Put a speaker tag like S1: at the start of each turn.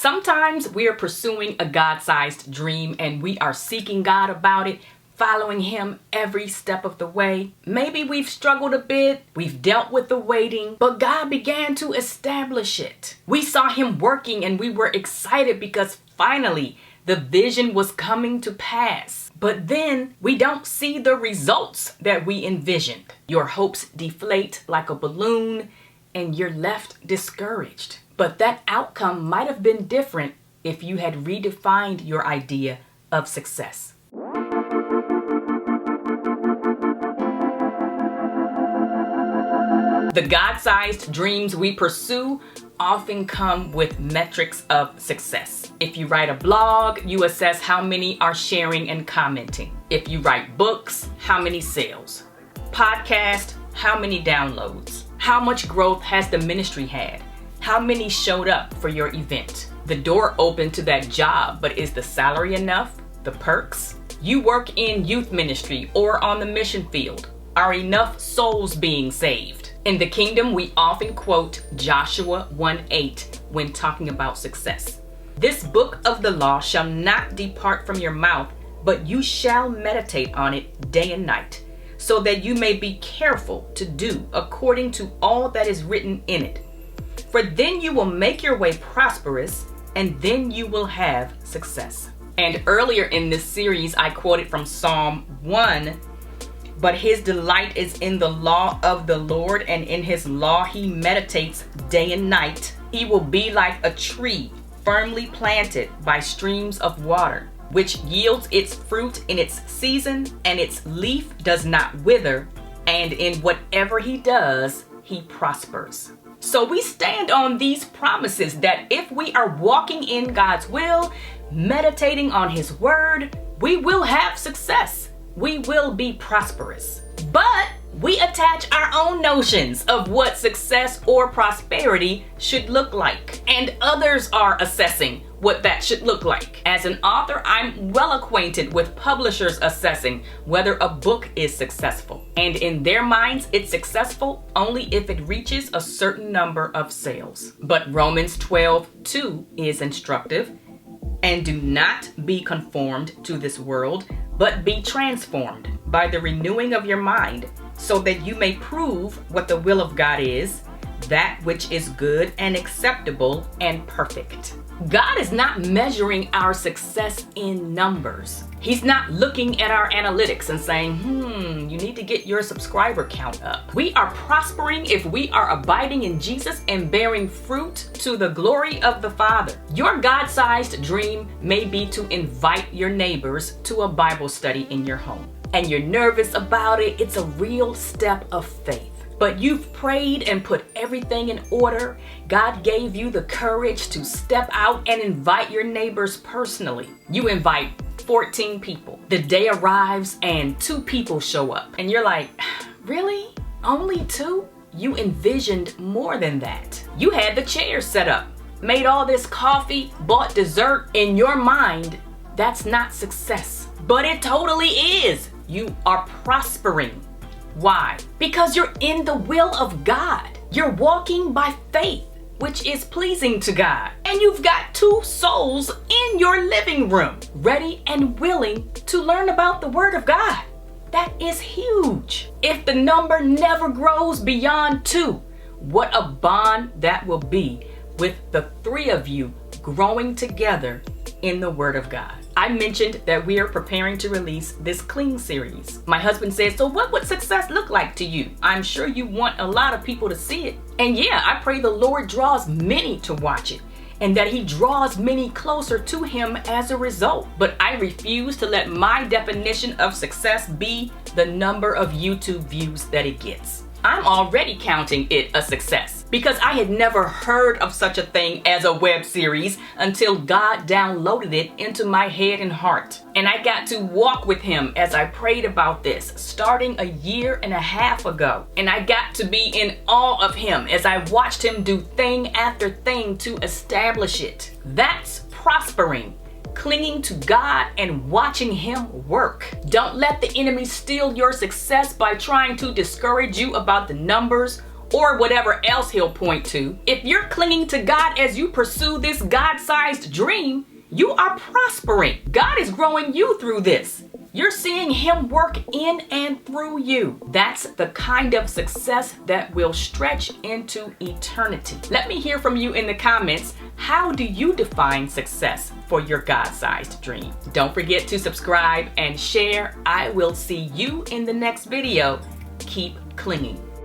S1: Sometimes we are pursuing a God-sized dream and we are seeking God about it, following Him every step of the way. Maybe we've struggled a bit, we've dealt with the waiting, but God began to establish it. We saw Him working and we were excited because finally the vision was coming to pass. But then we don't see the results that we envisioned. Your hopes deflate like a balloon and you're left discouraged. But that outcome might have been different if you had redefined your idea of success. The God-sized dreams we pursue often come with metrics of success. If you write a blog, you assess how many are sharing and commenting. If you write books, how many sales? Podcast, how many downloads? How much growth has the ministry had? How many showed up for your event? The door opened to that job, but is the salary enough? The perks? You work in youth ministry or on the mission field. Are enough souls being saved? In the kingdom, we often quote Joshua 1:8 when talking about success. This book of the law shall not depart from your mouth, but you shall meditate on it day and night, so that you may be careful to do according to all that is written in it. For then you will make your way prosperous, and then you will have success. And earlier in this series, I quoted from Psalm 1, but his delight is in the law of the Lord, and in his law he meditates day and night. He will be like a tree firmly planted by streams of water, which yields its fruit in its season, and its leaf does not wither, and in whatever he does, he prospers. So we stand on these promises that if we are walking in God's will, meditating on his word, we will have success. We will be prosperous. But we attach our own notions of what success or prosperity should look like, and others are assessing what that should look like. As an author, I'm well acquainted with publishers assessing whether a book is successful. And in their minds, it's successful only if it reaches a certain number of sales. But Romans 12:2 is instructive. And do not be conformed to this world, but be transformed by the renewing of your mind, so that you may prove what the will of God is, that which is good and acceptable and perfect. God is not measuring our success in numbers. He's not looking at our analytics and saying, you need to get your subscriber count up. We are prospering if we are abiding in Jesus and bearing fruit to the glory of the Father. Your God-sized dream may be to invite your neighbors to a Bible study in your home. And you're nervous about it. It's a real step of faith. But you've prayed and put everything in order. God gave you the courage to step out and invite your neighbors personally. You invite 14 people. The day arrives and 2 people show up. And you're like, really? Only 2? You envisioned more than that. You had the chairs set up, made all this coffee, bought dessert. In your mind, that's not success. But it totally is. You are prospering. Why? Because you're in the will of God. You're walking by faith, which is pleasing to God. And you've got 2 souls in your living room, ready and willing to learn about the Word of God. That is huge. If the number never grows beyond 2, what a bond that will be with the 3 of you growing together in the Word of God. I mentioned that we are preparing to release this Clean series. My husband said, so what would success look like to you? I'm sure you want a lot of people to see it. And yeah, I pray the Lord draws many to watch it, and that he draws many closer to him as a result. But I refuse to let my definition of success be the number of YouTube views that it gets. I'm already counting it a success because I had never heard of such a thing as a web series until God downloaded it into my head and heart. And I got to walk with him as I prayed about this starting a 1.5 years ago. And I got to be in awe of him as I watched him do thing after thing to establish it. That's prospering. Clinging to God and watching him work. Don't let the enemy steal your success by trying to discourage you about the numbers or whatever else he'll point to. If you're clinging to God as you pursue this God-sized dream, you are prospering. God is growing you through this. You're seeing him work in and through you. That's the kind of success that will stretch into eternity. Let me hear from you in the comments. How do you define success for your God-sized dream? Don't forget to subscribe and share. I will see you in the next video. Keep clinging.